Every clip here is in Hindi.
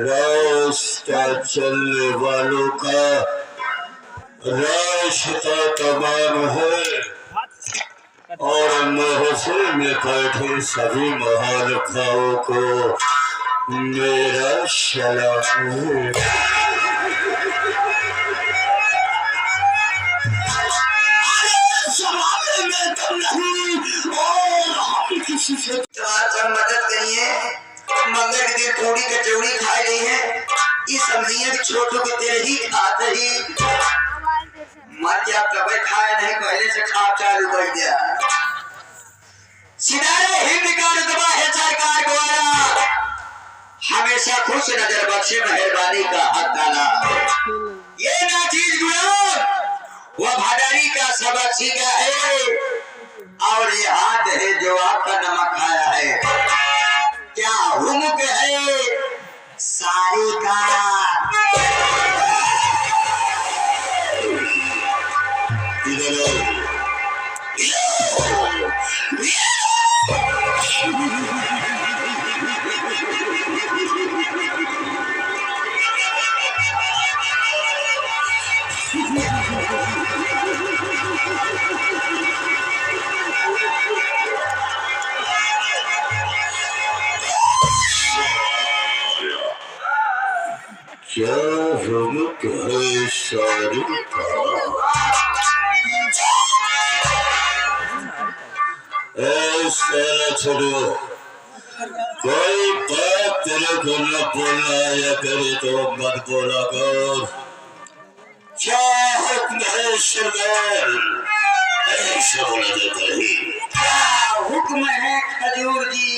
रास्ता चलने वालों का रास्ता तमाम है और महफिल में बैठे सभी महानुभावों को मेरा सलाम है। मदद करिए। मंगल के दिन पूरी कचौड़ी खाई रही है, ये समझिए कि छोटू के तेरे ही खाते ही मत क्या कभी खाया नहीं, पहले से खा चालू कर दिया। सितारे हिंद का रुतबा है सरकार द्वारा, हमेशा खुश नजर बख्शे मेहरबानी का हाथ डाला। ये ना चीज गुलाम वो भादारी का सबक सीखा है और ये हाथ है जो आपका नमक खाया है। क्या हुमुक है सारी का क्या हुमुक है सारी का ऐसा छोड़ो, कोई बात तेरे को न बोलना या करे तो मत बोला कर। क्या हुक्म है सरदार, ऐसा बोला जाता है। क्या हुक्म है खजूर जी?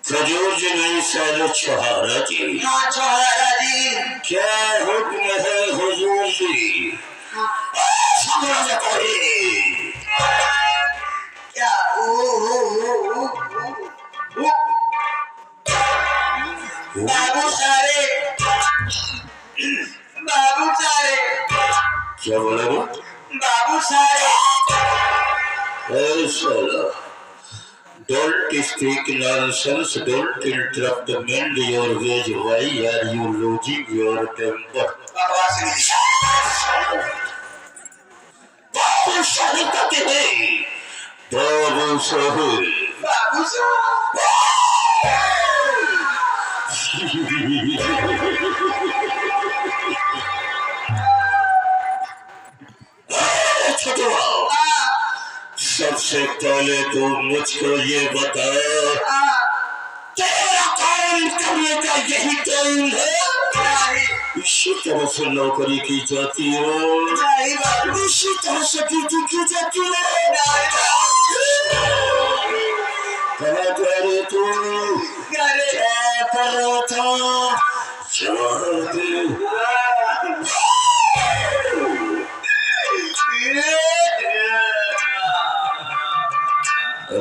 खजूर जी नहीं सालो छुहारा जी। हाँ छुहारा जी। क्या हुक्म है हुजूर जी? ऐसा बोला जाता है। क्या बाबू सारे क्या बोला वो? बाबू सारे ऐसा don't speak nonsense, don't interrupt the men your wage. Why are you losing your temper? बाबू साहब कहते हैं, बाबू साहब सबसे पहले तो मुझको ये बता, तेरा काम करने का यही टाइम है? इसी तरह से नौकरी की जाती है, इसी तरह से ड्यूटी की जाती है। कहाँ जा रहे तू? क्या कर रहा था?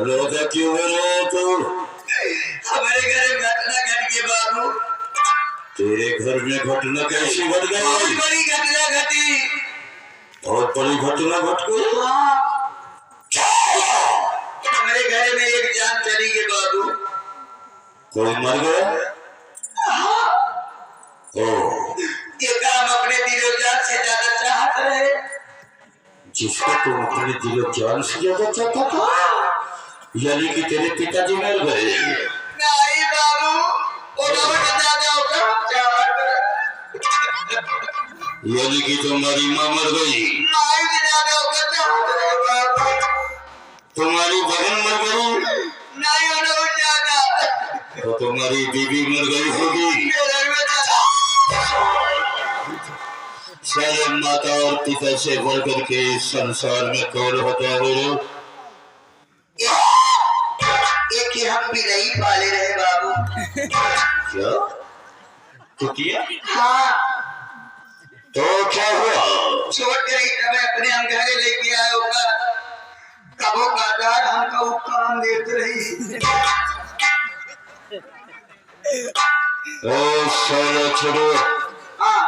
रोजा क्यों है तू? हमारे घर में घटना घट गई बाबू। तेरे घर में घटना कैसी घट गई? बहुत बड़ी घटना घटी। बहुत बड़ी घटना घट गई? हमारे घर में एक जान चली गई बाबू। कोई मर गया? ये काम अपने दिलो जान से ज्यादा चाहत रहे। जिसको तुम अपने दिलो जान से ज्यादा चाहता था, यानी कि तेरे पिताजी मर गए? नहीं बाबू, यानी कि तुम्हारी माँ मर गई? तुम्हारी बहन मर गई? नहीं, तो तुम्हारी बीवी मर गई होगी? सारे माता और पिता से बढ़कर के संसार में कौन होता है? एक ही हम भी नहीं पाले रहे बाबू। क्या कुतिया? हाँ। तो क्या हुआ? छोड़ कर अपने हम घर लेके आए होगा। कबो कादार हमका काम देते रही। ओ साला छोड़ो, हाँ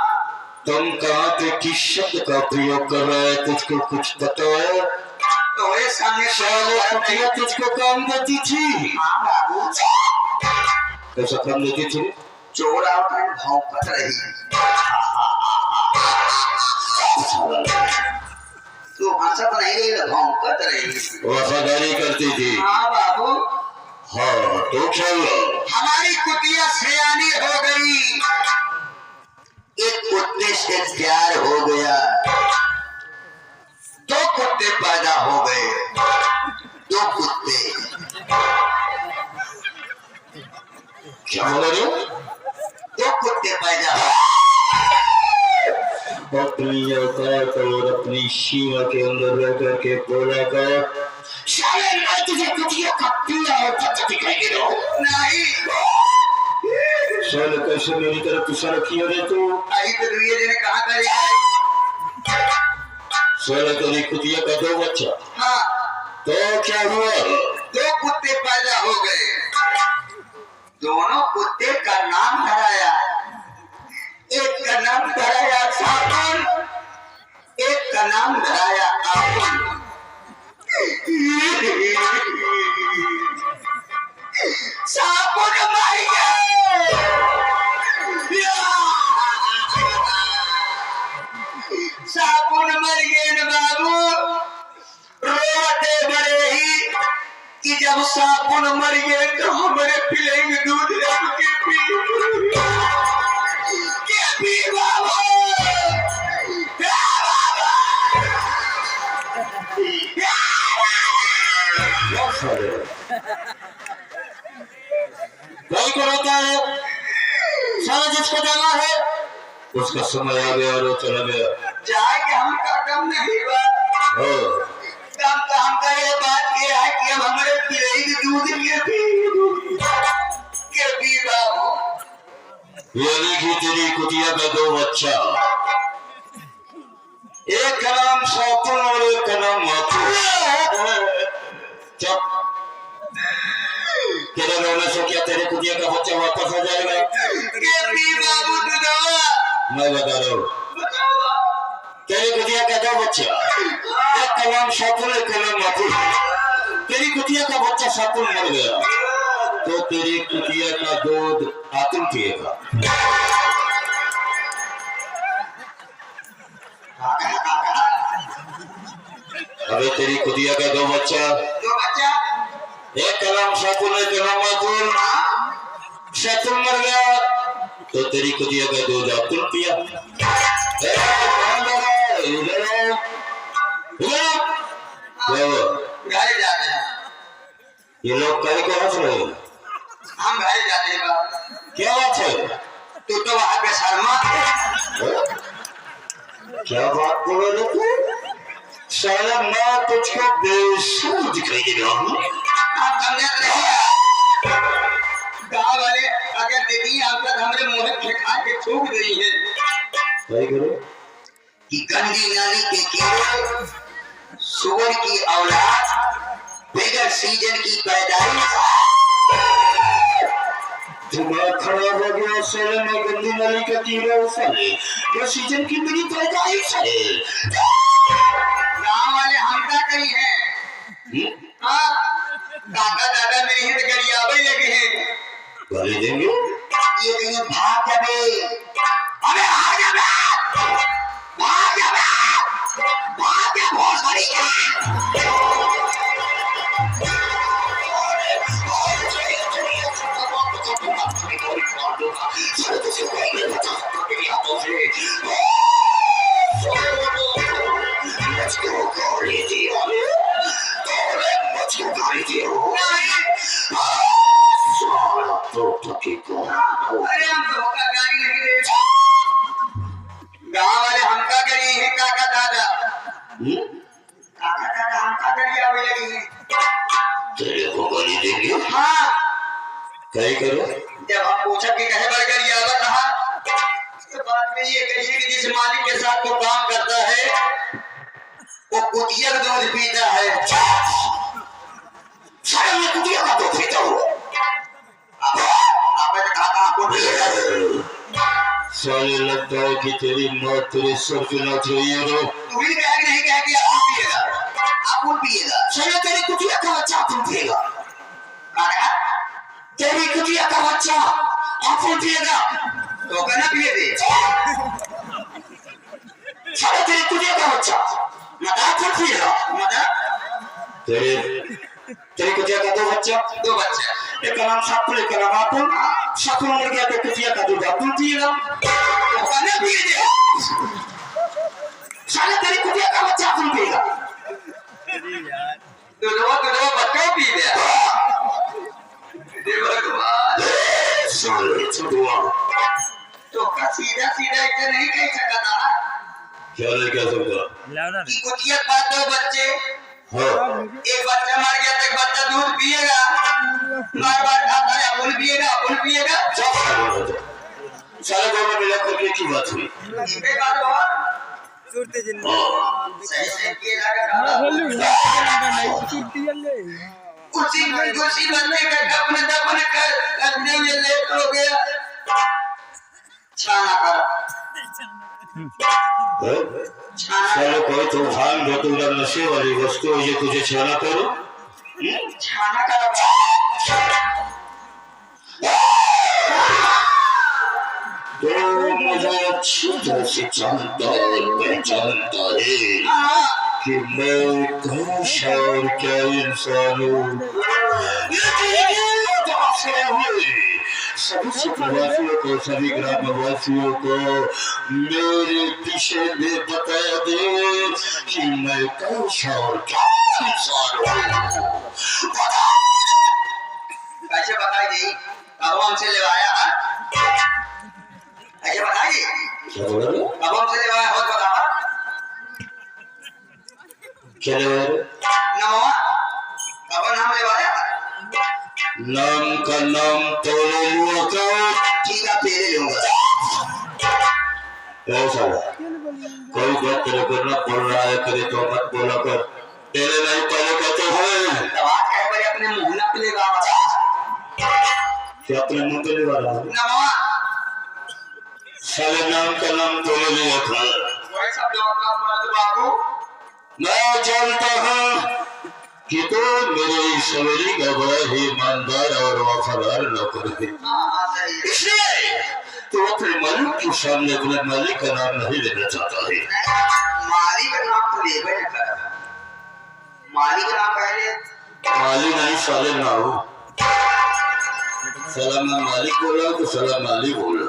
तुम कहाँ पे किस शब्द का प्रयोग कर रहा है, तुझको कुछ पता है? तुम्हारे सामने साला कुतिया तुझको काम देती थी। हाँ बाबू, कैसा काम देती थी? चोर आकर भौंकत रही। तू हंसत नहीं रही, भौंकत रही। वफादारी करती थी। हाँ बाबू, हाँ तो क्या हुआ? हमारी कुतिया सयानी हो गई, एक कुत्ते से प्यार हो गया, दो कुत्ते पैदा हो गए, दो कुत्ते। क्या बोल रहे हो? दो कुत्ते पैदा हो। अपनी औकात और अपनी सीमा के अंदर रह करके बोला कर, साले मैं तुझे कुतिया का पीला होता दिखाई दे रहा हूँ। नहीं साले कैसे मेरी तरफ इशारा किया रे तू? अभी तो दुनिया ने कहा करेगा। साले तेरी कुतिया का दो बच्चा। हाँ तो क्या हुआ? दो कुत्ते पैदा हो गए, दोनों कुत्ते का नाम धराया। एक का नाम धराया साबुन, एक का नाम धराया आबुन। साबुन मर गए, साबुन मर गए न बाबू। रोते बड़े ही कि जब साबुन मर गए तो हमारे पिलेंगे दूध रख के पी बाबू। भाई को रोता है, साला जिसको जाना है उसका समय आ गया और वो चला गया। जाके हमका कम नहीं बा, कम तो हमका ये बात ये है कि हम हमारे पिलेंगे दूध के पी बाबू। ये देखी तेरी कुतिया का दो बच्चा, एक का नाम सापुन और एक का नाम माथुर। चुप, तेरे रोने से क्या तेरे कुतिया का बच्चा वापस आ जाएगा? बाबू मैं बता रहा हूँ, तेरी कुतिया का दो बच्चा, एक का नाम सापुन एक का नाम माथुर। तेरी कुतिया का बच्चा सापुन मर गया तो तेरी कुतिया का दूध आतुन पिएगा। अबे तेरी कुतिया का दो बच्चा, एक का नाम सापुन एक का नाम माथुर। सापुन मर गया तो तेरी कुतिया का दूध आतुन पिया। घर जाते हैं ये लोग कहीं को हंस रहे हैं? हम, घर जाते हैं। क्या बात है? तू तो वहां पे शर्मा। क्या बात बोल रहे तू? साला मैं तुझको बेसुर दिखाई दे रहा हूँ। आप समझ रहे गाँव वाले अगर देखिए आप तक हमारे मुंह खा के थूक रही है सही करो कि गंदी नाली के कीड़े, सुअर की औलाद, बगैर सीजन की पैदाइश। दिमाग खराब हो गया साले, मैं गंदी नाली का कीड़ा हूँ साले, ये सीजन की मेरी पैदाइश है। गाँव वाले हमका कही है। हाँ, दादा दादा मेरे हित गरियाबे लगे हैं। गाली देंगे? ये कहीं भाग जाबे, अबे आ जाबे, भाग जाबे, भाग जा बहुत बड़ी अरे हम धोखा गाड़ी नहीं दे। गाँव वाले हमका करी है काका दादा, काका दादा हमका करी आवे लगी है। तेरे को गाली देंगे? हाँ, क्या करो? जब हम पूछा कि कहे बरगर यावत रहा तो बाद में ये कहिए कि जिस मालिक के साथ वो काम करता है वो कुतिया दूध पीता है। जानता है कि तेरी मौत तेरे सर पे नाच रही है। रो तू भी कह के नहीं कह के आप पिएगा चलो तेरी कुटिया का बच्चा आप पिएगा तेरी कुटिया का बच्चा आप पिएगा तो कहना पिए दे चलो तेरी कुटिया का बच्चा मदा आप पिएगा मदा तेरी कुटिया का दो बच्चा एक का नाम सापुल एक का नाम आपुल सापुल मर गया तो कुटिया का दूध आपुल पिएगा तो कहना पिए दे चलो तेरी कुटिया का बच्चा आपुल पिएगा तो बच्चा पी गया तो सीधा सीधा इसे नहीं कह सकता क्या नहीं कह सकता कि कुटिया का दो बच्चे एक बच्चा मर गया तो एक बच्चा दूध पिएगा बार खाता है अपुल पिएगा सारे गाँव में मिला करके की बात हुई सही किए उसी बनने का दफन करने में लेट हो गया छाना कर साले कोई तो भांग धतूरा नशे वाली वस्तु ये तुझे छाना करो तो मुझे अच्छी तरह से जानता और पहचानता है कि मैं कैसा और क्या इंसान हूँ। सभी प्रवासियों को सभी ग्रामवासियों को मेरे विषय में बता दे कि मैं कैसा और क्या इंसान हूँ। कैसे बताइए अब हमसे लेवाया ऐसे बताइए क्या बोल रहे हो? अब हमसे लेवाया बहुत बतावा क्या लेवाया? नमवा अब नाम लेवाया नाम का नाम तो ले लूँ ठीक है तेरे लूँगा ऐसा कोई बात तेरे को न बोल रहा है करे तो मत बोला कर तेरे नहीं पहले कहते हैं बात कह पर अपने मुंह ना पे लेवा क्या अपने मुंह पे लेवा रहा है नमवा साले नाम का नाम तो ले लिया था वही सब लोग का बाबू मैं जानता हूँ कि तो मेरे सवेरी का बड़ा ही ईमानदार और वफादार नौकर है इसलिए तो अपने मालिक के सामने अपने मालिक का नाम नहीं लेना चाहता है मालिक का नाम तो ले बैठा मालिक का नाम पहले मालिक नहीं साले ना हो सलाम मालिक बोला तो सलाम मालिक बोला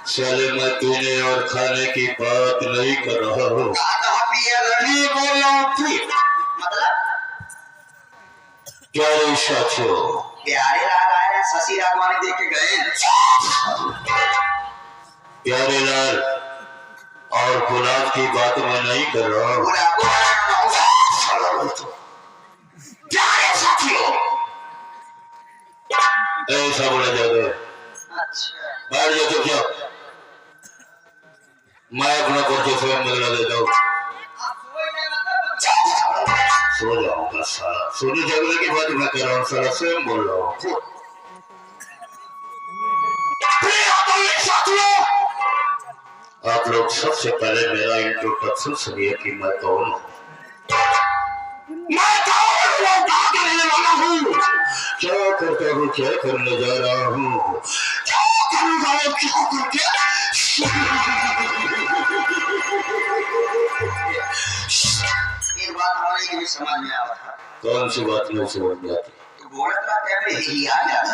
साले मैं पीने और खाने की बात नहीं कर रहा हूँ प्यारे साथियों प्यारे लाल आए शशि राघवानी देख के गए प्यारे लाल और गुलाब की बात मैं नहीं कर रहा हूँ प्यारे साथियों ऐसा बोला जाता है बैठ जाओ तो क्या मैं अपना करके स्वयं बदला देता हूँ सो जाऊंगा साला सोने जगने की बात मैं कर रहा हूँ साला स्वयं बोल रहा हूँ आप लोग सबसे पहले मेरा इंट्रोडक्शन सुनिए कि मैं कौन हूँ क्या करता हूँ क्या करने जा रहा हूँ क्या करूँगा क्या करके एक बात हमारे लिए समझ में आवा था कौन सी बात नहीं समझ में आती तो बोला था कैमरे ही आ जाता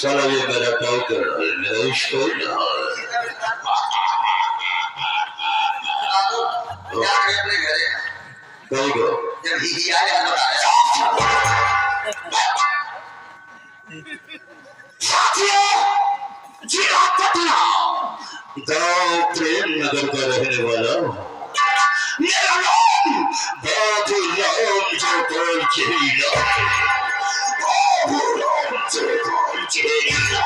साला ये मेरा क्या कर रहा है मेरा इश्क हो रहा है अपने घरे कहीं को जब ही आ जाता गाँव प्रेम नगर का रहने वाला मेरा नाम बाबू राम जयपाल चेला बाबू राम जयपाल चेला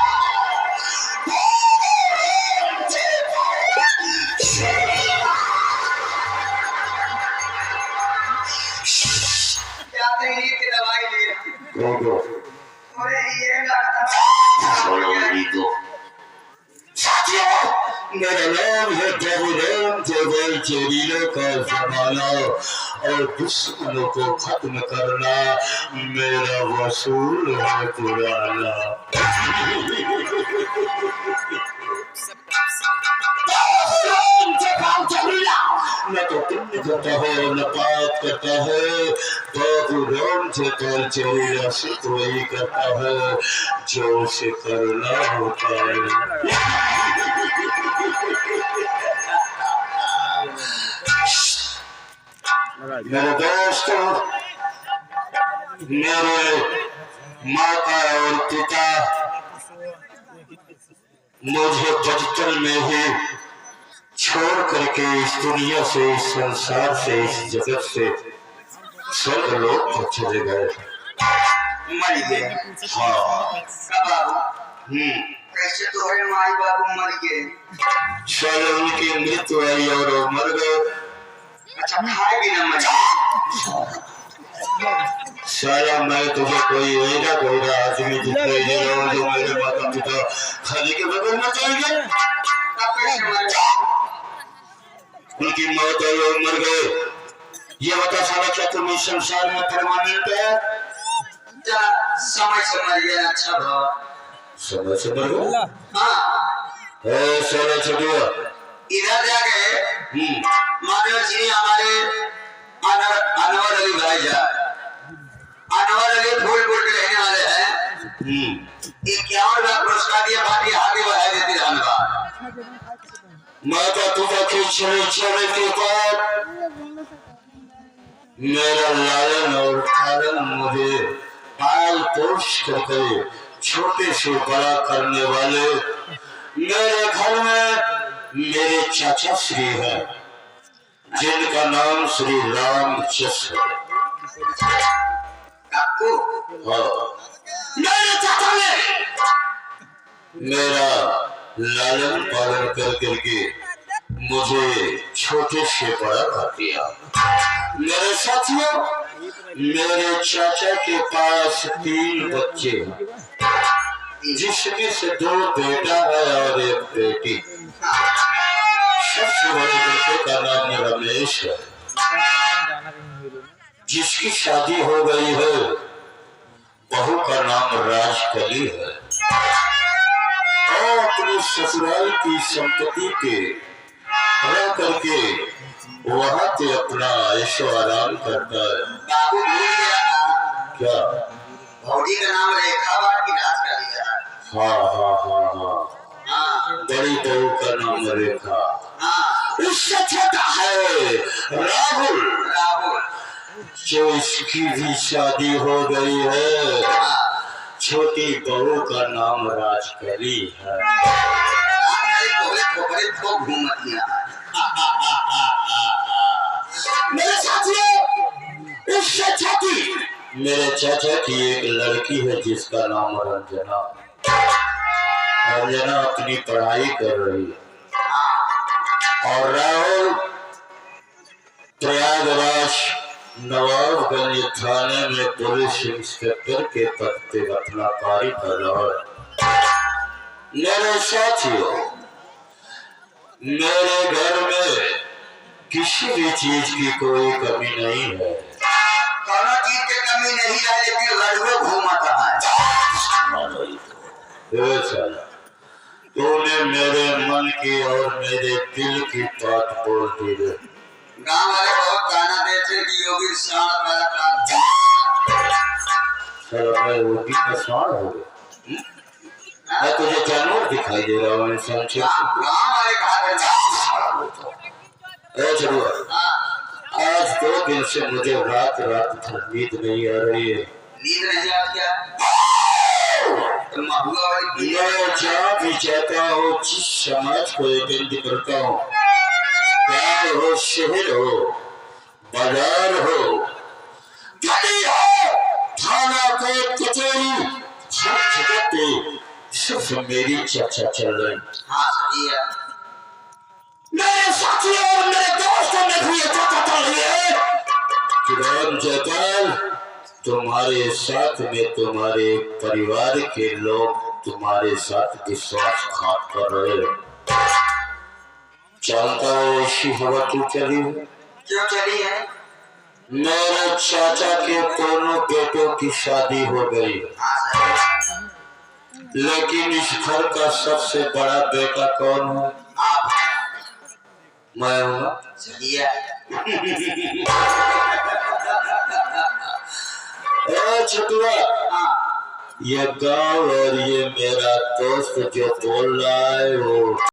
मेरा नाम है बाबूराम केवल चोरीलों का जमाना और दुश्मनों को खत्म करना मेरा वसूल है पुराना। न तो पुण्य करता है न पाप करता है, बाबूराम केवल चोरीला सिर्फ वही करता है जो उसे करना होता है। मेरे दोस्तों, मेरे माता और पिता मुझे बचपन में ही छोड़ करके इस दुनिया से, इस संसार से, इस जगत से स्वर्ग लोक को चले गए, मर गए। हाँ बाबू कैसे तो है माई बाबू मर गए? साले उनकी मृत्यु आई और वो मर गए। अच्छा खाए भी न मर साला मैं तुझे कोई ऐसा कोई आदमी दिखाई दे रहा हूँ जो मेरे माता पिता खाने के बगल में चल गए? उनकी मौत आई और मर गए। ये बता साला क्या तुम इस संसार में परमानेंट है? समय से मर गया। अच्छा भाव समय से मर गए? हाँ साला छुटिया इधर जाके माधव जी हमारे अनवर अली भाई जा अनवर अली फूलपुर के रहने वाले हैं। 51 लाख पुरस्कार दिया, बाकी आगे बढ़ा देती धन्यवाद। माता पिता के चले के बाद मेरा लालन और पालन मुझे पाल पोष करके छोटे से बड़ा करने वाले मेरे घर में मेरे चाचा श्री है, जिनका नाम श्री राम जस है। मेरे चाचा ने मेरा लालन पालन कर करके मुझे छोटे से बड़ा कर दिया। मेरे साथियों, मेरे चाचा के पास 3 बच्चे हैं, जिसमें से 2 बेटा है और 1 बेटी। सबसे बड़े बेटे का नाम रमेश है, जिसकी शादी हो गई है। बहू का नाम राजकली है और अपने ससुराल की संपत्ति के रह करके वहां पे अपना ऐशो आराम करता है। बाबू भूल गया क्या? भौजी का नाम रेखा की रात कर दिया। हाँ, बड़ी बहू का नाम रेखा। उससे छोटा है राहुल, जो इसकी भी शादी हो गई है। छोटी बहू का नाम राजकली है। मेरे साथियों, उससे छोटी मेरे चाचा की एक लड़की है जिसका नाम रंजना। रंजना अपनी पढ़ाई कर रही है और राहुल प्रयागराज नवाबगंज थाने में पुलिस इंस्पेक्टर के पद पे अपना कार्य कर रहा है। मेरे साथियों, मेरे घर में किसी भी चीज की कोई कमी नहीं है। दोनों चीज की कमी नहीं है, लेकिन लड़को घूमता है। तूने मेरे मन की और मेरे दिल की बात बोल दी है। गांव वाले बहुत गाना देते कि योगी साथ मैं रोटी का स्वाद हो गया। मैं तुझे जानवर दिखाई दे रहा हूँ इंसान से। गांव वाले कहा आज 2 दिन से मुझे रात भर नींद नहीं आ रही है। नींद नहीं आ क्या? मैं जहाँ भी जाता हूँ, जिस समाज को अटेंड करता हूँ, गाँव हो, शहर हो, बाजार हो, गली हो, थाना कोर्ट कचहरी, हर जगह पे सिर्फ मेरी चर्चा चल रही। हाँ सही है। मेरे साथियों और मेरे दोस्तों ने भी ये चर्चा चल रही है कि राम जयपाल, तुम्हारे साथ में तुम्हारे परिवार के लोग तुम्हारे साथ विश्वासघात कर रहे हैं। चलता है ऐसी हवा क्यों चली है? क्यों चली है? मेरे चाचा के दोनों बेटों की शादी हो गई, लेकिन इस घर का सबसे बड़ा बेटा कौन है? आप। मैं हूँ। सही है। छुटुआ, ये गाँव और ये मेरा दोस्त जो बोल रहा है वो